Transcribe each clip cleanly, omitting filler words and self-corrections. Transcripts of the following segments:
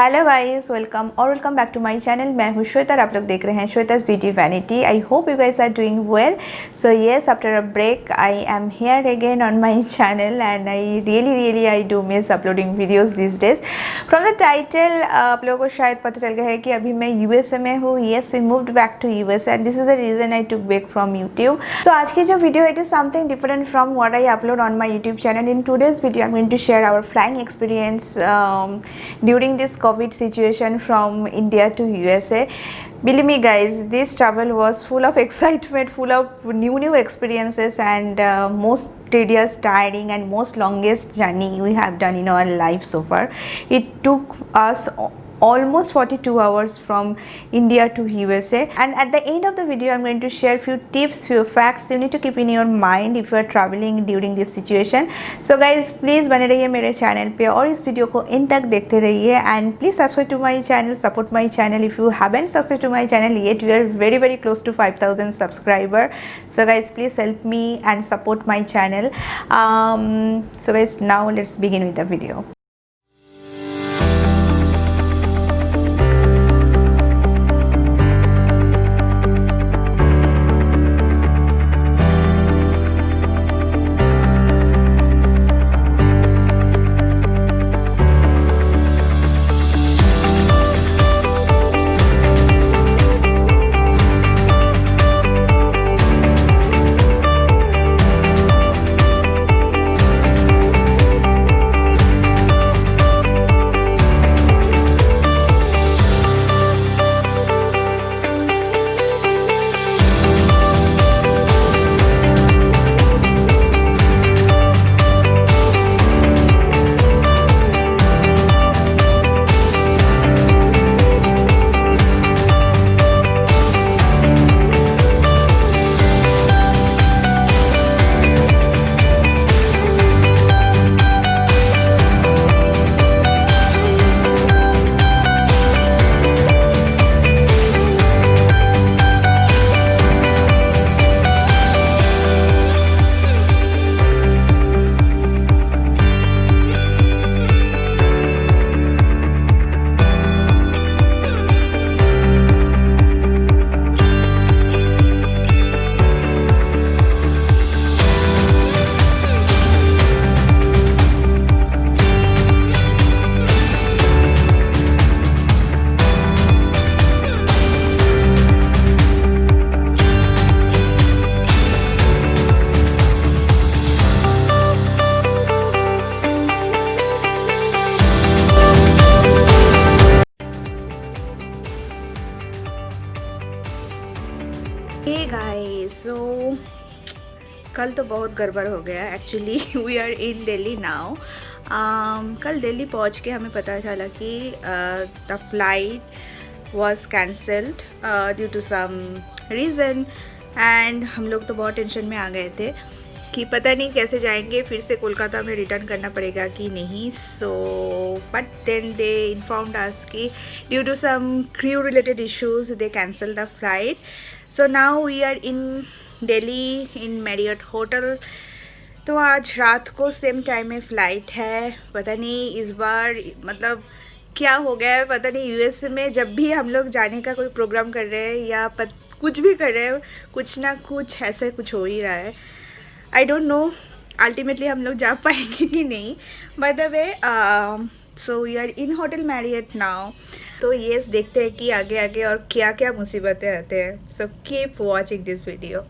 Hello guys, welcome back to my channel. मैं हूँ श्वेता और आप लोग देख रहे हैं Shweta's beauty vanity. I hope you guys are doing well. So yes, after a break I am here again on my channel and I really do miss uploading videos this days. From the title आप लोगों को शायद पता चल गया है कि अभी मैं यूएसए में हूँ। Yes, we moved back to USA and this is the reason I took back from YouTube. So आज की जो video it is something different from what I upload on my YouTube channel. In today's video I am going to share our flying experience during this COVID situation from India to USA. Believe me guys, this travel was full of excitement, full of new experiences and most tedious, tiring and most longest journey we have done in our life so far. It took us almost 42 hours from India to USA, and at the end of the video I'm going to share few tips, few facts you need to keep in your mind if you are traveling during this situation. So guys, please बने रहिए मेरे channel पे और इस video को इन तक देखते रहिए and please subscribe to my channel, support my channel if you haven't subscribed to my channel yet. We are very close to 5,000 subscriber. So guys, please help me and support my channel. So guys, now let's begin with the video. Hey guys, so कल तो बहुत गड़बड़ हो गया actually. We are in Delhi now. कल दिल्ली पहुंच के हमें पता चला कि the flight was cancelled due to some reason and हम लोग तो बहुत टेंशन में आ गए थे कि पता नहीं कैसे जाएंगे, फिर से कोलकाता में रिटर्न करना पड़ेगा कि नहीं। So but then they informed us कि due to some crew related issues they cancel the flight. So now we are in Delhi in Marriott hotel. तो आज रात को सेम टाइम में फ़्लाइट है. पता नहीं इस बार मतलब क्या हो गया है, पता नहीं. यूएस में जब भी हम लोग जाने का कोई प्रोग्राम कर रहे हैं या कुछ भी कर रहे हैं, कुछ ना कुछ ऐसा कुछ हो ही रहा है. आई डोंट नो अल्टीमेटली हम लोग जा पाएंगे कि नहीं. By the way, so we are in hotel Marriott now. तो येस, देखते हैं कि आगे आगे और क्या क्या मुसीबतें आते हैं. So keep watching this video.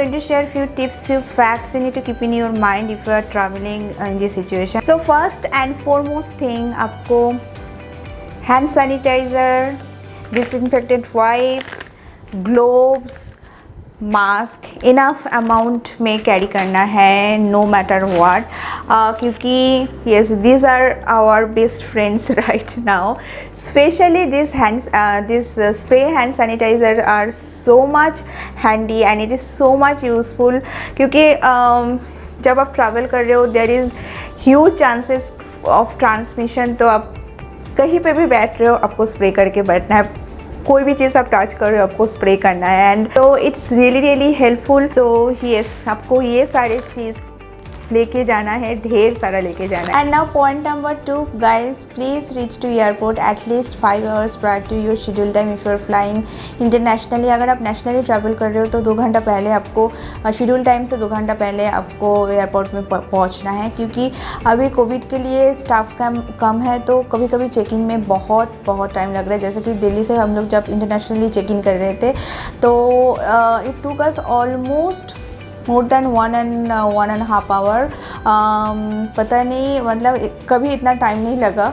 going to share few tips, few facts you need to keep in your mind if you are traveling in this situation. So first and foremost thing, आपको hand sanitizer, disinfectant wipes, gloves, mask enough amount में carry करना है, no matter what, क्योंकि yes these are our best friends right now. Specially this spray hand sanitizer are so much handy and it is so much useful, क्योंकि जब आप travel कर रहे हो there is huge chances of transmission. तो आप कहीं पे भी बैठ रहे हो, आपको स्प्रे करके बैठना है. कोई भी चीज़ आप टच कर रहे हो आपको स्प्रे करना है, एंड तो इट्स रियली हेल्पफुल. तो यस, आपको ये सारे चीज़ लेके जाना है, ढेर सारा लेके जाना है. And now point number 2 guys, please reach to airport at least 5 hours prior to your schedule time if you are flying internationally. अगर आप नेशनली ट्रैवल कर रहे हो तो 2 घंटा पहले आपको, शेड्यूल टाइम से 2 घंटा पहले आपको एयरपोर्ट में पहुंचना है, क्योंकि अभी कोविड के लिए स्टाफ कम है, तो कभी कभी चेक इन में बहुत टाइम लग रहा है. जैसे कि दिल्ली से हम लोग जब इंटरनेशनली चेक इन कर रहे थे तो it took us almost more than 1.5 hour. पता नहीं, मतलब कभी इतना टाइम नहीं लगा,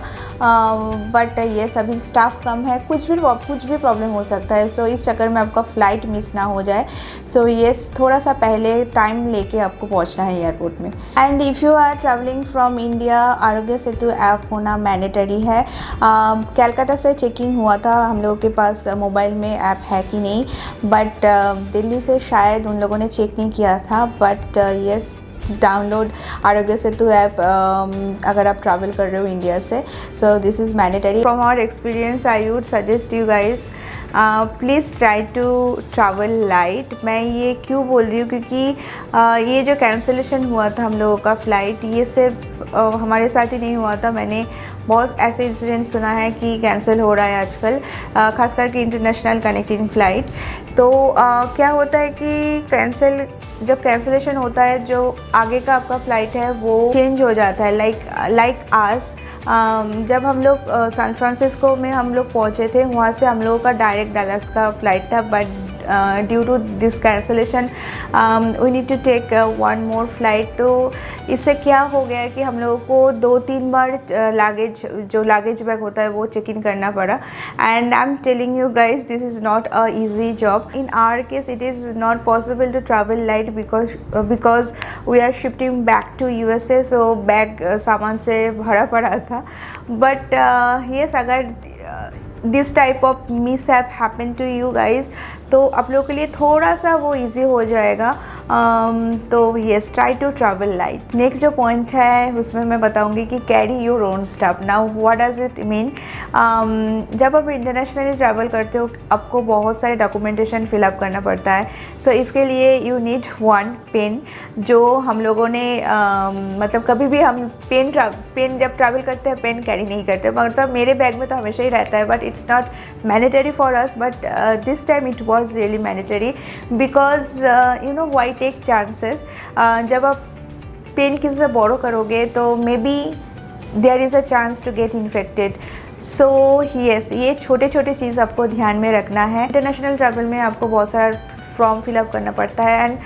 बट ये सभी स्टाफ कम है, कुछ भी प्रॉब्लम हो सकता है. सो इस चक्कर में आपका फ़्लाइट मिस ना हो जाए. सो येस, थोड़ा सा पहले टाइम लेके आपको पहुंचना है एयरपोर्ट में. And if you are travelling from India, Aarogya Setu app होना मैंडेटरी है. कैलकाटा से चेकिंग हुआ था, हम लोगों के पास मोबाइल में ऐप है कि नहीं, बट दिल्ली से शायद उन लोगों ने चेक नहीं किया था. बट यस, डाउनलोड आरोग्य सेतु ऐप अगर आप ट्रैवल कर रहे हो इंडिया से. So this is mandatory. From our experience I would suggest you guys please try to travel light. मैं ये क्यों बोल रही हूँ, क्योंकि ये जो कैंसिलेशन हुआ था हम लोगों का फ़्लाइट, ये सिर्फ हमारे साथ ही नहीं हुआ था. मैंने बहुत ऐसे इंसिडेंट सुना है कि कैंसिल हो रहा है आजकल, ख़ास करके इंटरनेशनल कनेक्टिंग फ़्लाइट. तो क्या होता है कि जब कैंसिलेशन होता है, जो आगे का आपका फ़्लाइट है वो चेंज हो जाता है. लाइक आज जब हम लोग सैन फ्रांसिस्को में हम लोग पहुँचे थे, वहाँ से हम लोगों का डायरेक्ट डलास का फ़्लाइट था, but due to this cancellation we need to take 1 more flight. तो इससे क्या हो गया कि हम लोगों को 2-3 बार लगेज बैग होता है वो चेक इन करना पड़ा. And I am telling you guys, this is not a easy job. In our case it is not possible to travel light because we are shifting back to USA. So bag सामान से भरा पड़ा था. But yes, अगर this type of mishap happen to you guys, तो आप लोगों के लिए थोड़ा सा वो इजी हो जाएगा. तो yes, try to travel light. Next जो पॉइंट है उसमें मैं बताऊंगी कि carry your own stuff. Now what does it mean. जब आप इंटरनेशनली ट्रैवल करते हो आपको बहुत सारे डॉक्यूमेंटेशन फिलअप करना पड़ता है. सो इसके लिए यू नीड 1 पेन, जो हम लोगों ने मतलब कभी भी हम पेन जब ट्रैवल करते हैं पेन कैरी नहीं करते. मतलब मेरे बैग में तो हमेशा ही रहता है, but it's not mandatory for us, but this time it was really mandatory because you know why take chances. जब आप पेन किसी से बोरो करोगे तो may be there is a chance to get infected. So yes, ये छोटे चीज़ आपको ध्यान में रखना है. इंटरनेशनल ट्रैवल में आपको बहुत सारा फॉर्म फिलअप करना पड़ता है, एंड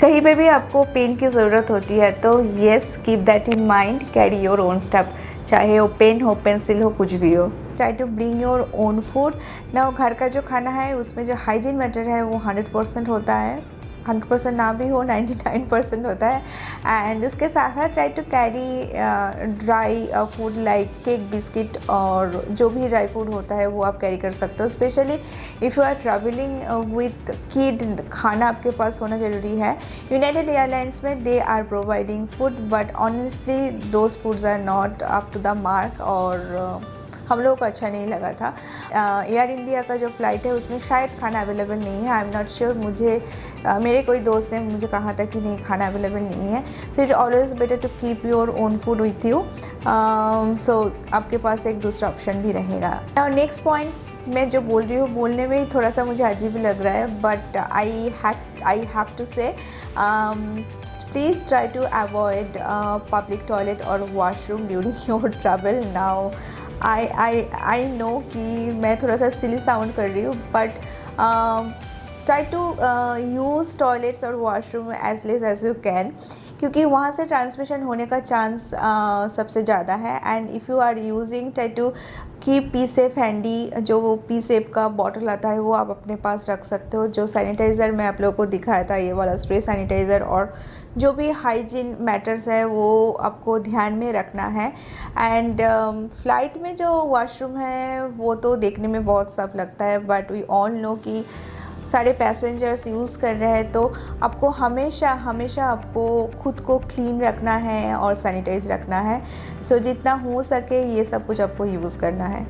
कहीं पे भी आपको पेन की ज़रूरत होती है. तो yes, keep that in mind, carry your own stuff, चाहे वो पेन हो, पेंसिल हो, कुछ भी हो. Try to bring your own food. ना घर का जो खाना है उसमें जो हाइजीन मैटर है वो 100% होता है. 100% ना भी हो, 99% होता है. एंड उसके साथ साथ try to carry dry food like cake, biscuit और जो भी ड्राई फूड होता है वो आप कैरी कर सकते हो. Specially if you are travelling with kid, खाना आपके पास होना ज़रूरी है. यूनाइटेड एयरलाइंस में they are providing food, but honestly those foods are not up to the mark, और हम लोगों को अच्छा नहीं लगा था. एयर इंडिया का जो फ़्लाइट है उसमें शायद खाना अवेलेबल नहीं है. I am not sure. मेरे कोई दोस्त ने मुझे कहा था कि नहीं, खाना अवेलेबल नहीं है. So it always better to keep your own food with you. So आपके पास एक दूसरा ऑप्शन भी रहेगा. और नेक्स्ट पॉइंट मैं जो बोल रही हूँ, बोलने में ही थोड़ा सा मुझे अजीब लग रहा है, बट आई हैव टू से please try to avoid public toilet or washroom during your travel. Now I know कि मैं थोड़ा सा सिली साउंड कर रही हूँ, but try to use toilets और washroom as less as you can, क्योंकि वहाँ से ट्रांसमिशन होने का चांस सबसे ज़्यादा है। And if you are using, try to keep pee safe handy. जो वो पी सेफ का बॉटल आता है वो आप अपने पास रख सकते हो। जो सैनिटाइज़र मैं आप लोगों को दिखाया था, ये वाला स्प्रे सैनिटाइज़र, और जो भी हाइजीन मैटर्स है वो आपको ध्यान में रखना है। एंड फ़्लाइट में जो वॉशरूम है वो तो देखने में बहुत साफ लगता है, बट वी ऑल नो कि सारे पैसेंजर्स यूज़ कर रहे हैं, तो आपको हमेशा हमेशा आपको खुद को क्लीन रखना है और सैनिटाइज रखना है। सो जितना हो सके ये सब कुछ आपको यूज़ करना है।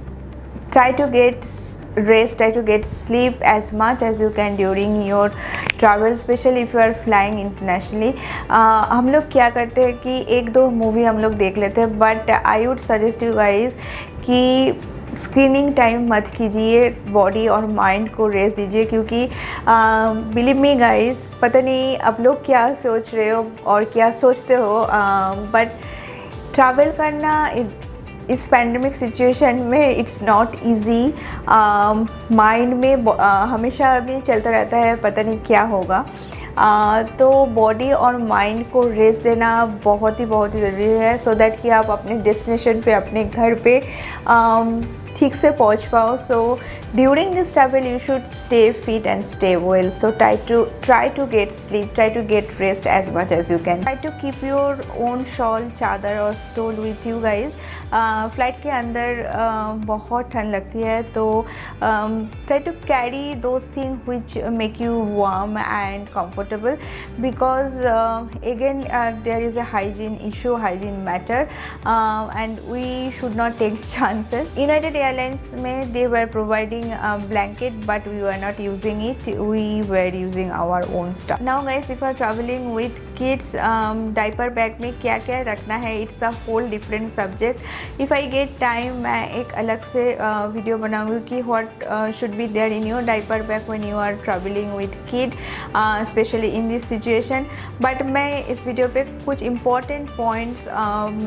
Try to get rest, try to get sleep as much as you can during your travel, specially if you are flying internationally. हम लोग क्या करते हैं कि एक दो मूवी हम लोग देख लेते हैं, but I would suggest you guys कि स्क्रीनिंग टाइम मत कीजिए, बॉडी और माइंड को रेस्ट दीजिए। क्योंकि बिलीव मी गाइस, पता नहीं आप लोग क्या सोच रहे हो और क्या सोचते हो, बट ट्रैवल करना इस पैंडमिक सिचुएशन में इट्स नॉट ईजी। माइंड में हमेशा अभी चलता रहता है पता नहीं क्या होगा। तो बॉडी और माइंड को रेस्ट देना बहुत ही ज़रूरी है, सो दैट कि आप अपने डेस्टिनेशन पे, अपने घर पे ठीक से पहुंच पाओ। So during this travel you should stay fit and stay well. So try to get sleep, try to get rest as much as you can. Try to keep your own shawl, चादर और stole with you guys. Flight के अंदर बहुत ठंड लगती है, तो try to carry those things which make you warm and comfortable, because again there is a hygiene issue, hygiene matter, and we should not take chances. United Airlines में they were providing blanket, but we were not using it, we were using our own stuff. Now guys, if you are traveling with kids, diaper bag में क्या क्या रखना है, it's a whole different subject. If I get time, मैं एक अलग से video बनाऊंगी कि what should be there in your diaper bag when you are traveling with kid, especially in this situation. But मैं इस वीडियो पे कुछ important points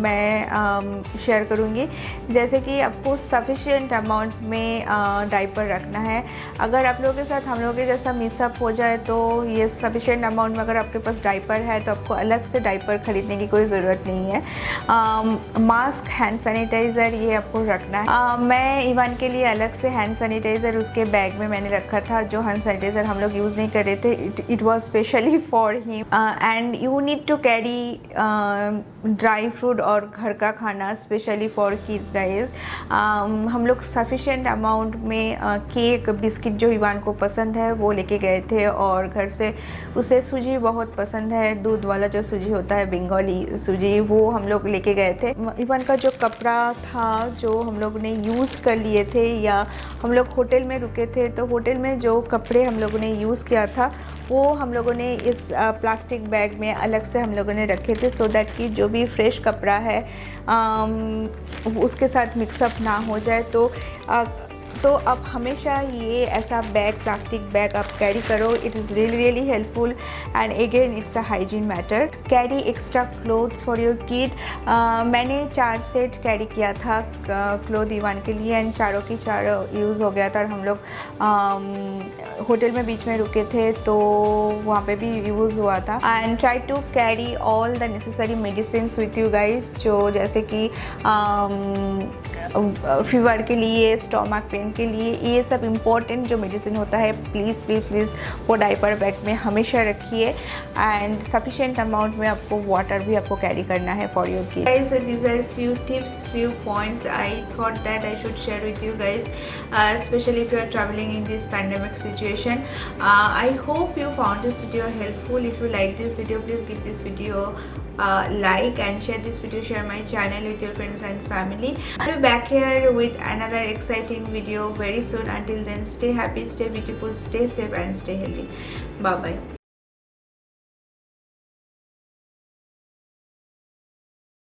मैं शेयर करूँगी, जैसे कि आपको sufficient amount में डाइपर रखना है। अगर आप लोगों के साथ हम लोगों के जैसा मिसअप हो जाए तो ये सफिशिएंट अमाउंट में अगर आपके पास डाइपर है तो आपको अलग से डाइपर ख़रीदने की कोई ज़रूरत नहीं है। मास्क, हैंड सैनिटाइज़र ये आपको रखना है। मैं इवान के लिए अलग से हैंड सैनिटाइज़र उसके बैग में मैंने रखा था। जो हैंड सैनिटाइज़र हम लोग यूज़ नहीं कर रहे थे, it was specially for him. And you need to carry dry fruit और घर का खाना, स्पेशली फॉर किड्स गाइज। हम लोग सफिशिएंट अमाउंट में केक, बिस्किट जो इवान को पसंद है वो लेके गए थे, और घर से उसे सूजी बहुत पसंद है, दूध वाला जो सूजी होता है, बंगाली सूजी, वो हम लोग लेके गए थे। इवान का जो कपड़ा था जो हम लोग ने यूज़ कर लिए थे, या हम लोग होटल में रुके थे तो होटल में जो कपड़े हम लोगों ने यूज़ किया था वो हम लोगों ने इस प्लास्टिक बैग में अलग से हम लोगों ने रखे थे, सो दैट कि जो भी फ्रेश कपड़ा है उसके साथ मिक्सअप ना हो जाए। तो आप हमेशा ये ऐसा बैग, प्लास्टिक बैग आप कैरी करो, it is really helpful. And again it's a hygiene matter. Carry extra clothes for your kid. मैंने 4 सेट कैरी किया था क्लोथ इवान के लिए, एंड चारों की चारों यूज़ हो गया था। और हम लोग होटल में बीच में रुके थे तो वहाँ पे भी यूज़ हुआ था। And try to carry all the necessary medicines with you guys, जो जैसे कि फीवर के लिए, स्टोमक पेन के लिए, ये सब इम्पोर्टेंट जो मेडिसिन होता है प्लीज़ वो डाइपर बैग में हमेशा रखिए। एंड सफिशिएंट अमाउंट में आपको वाटर भी आपको कैरी करना है for your kid. Guys, these are few tips, few points I thought that I should share with you guys, especially if you are traveling in this pandemic situation. I hope you found this video helpful. If you like this video, please give this video like and share this video, share my channel with your friends and family. I'll be back here with another exciting video very soon. Until then, stay happy, stay beautiful, stay safe and stay healthy. Bye bye.